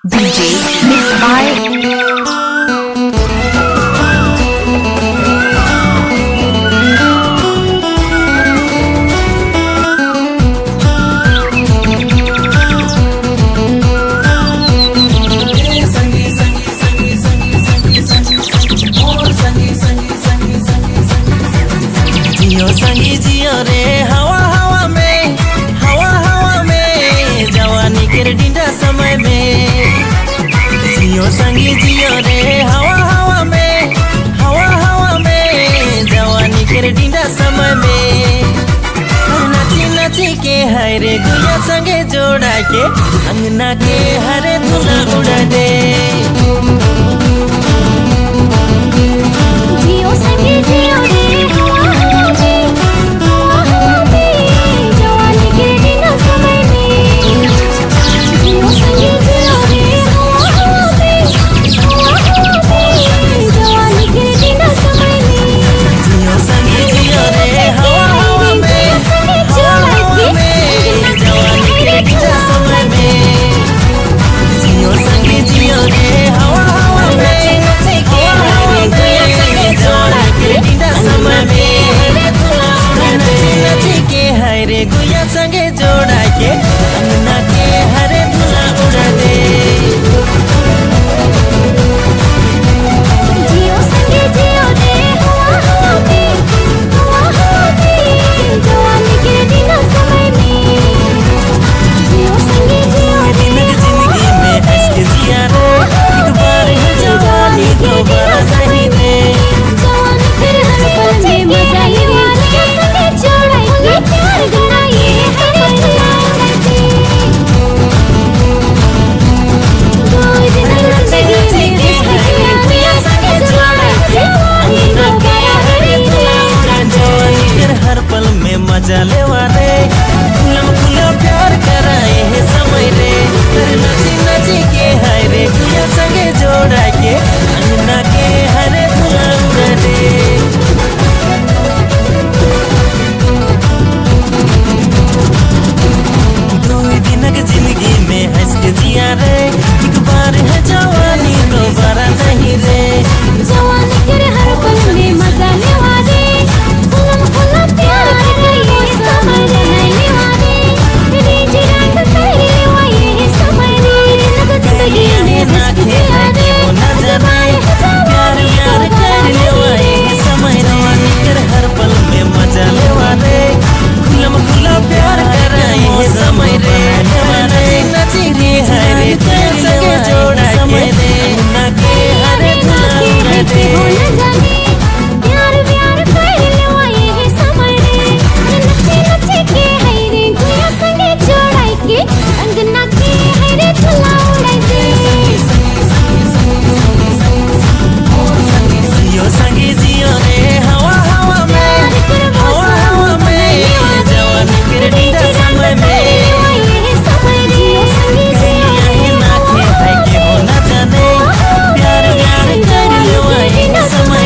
DJ mixed by जियो संगी जियो रे हवा हवा में जवानी के डिंडा समय में जियो संगी जियो रे हवा में जवानी के डिंडा समय में नाची नाची के हरे गुया संगे जोड़ा के अंगना के हरे धुला उड़ा दे जियो संगी जियो रे हवा में जवानी के दिन समय में जियो संगी जियो रे हवा में जवानी के दिन समय में जियो संगी जियो रे हवा में जवानी के डिंडा समय में जियो संगी जियो रे हवा में जवानी के डिंडा समय में नची के हरे गुया संगे जोड़ा के अंगना के हरे धुला उड़ा दे जियो संगी जियो रे हवा में जवानी के दिन समय में जियो संगी जियो रे जिंदगी में हंस के जिया रे एक बार है जवानी दोबारा नहीं दे जवानी फिर हर पल में मजा ही वाले संगे जोड़ेंगे प्यार गना ये हमें करते कोई दिन जिंदगी में हंस संगे जोड़ेंगे अंगना के हरे जवानी फिर हर पल में मजा लेवा रे खुला प्यार कराए है समय रे कर नाची नाची के हरे गुया संगे जोड़ा के अंगना के हरे धुला उड़ा दे दुई दिनक जिंदगी में हंस के जिया रे एक बार है जवानी दोबारा नहीं रे जवानी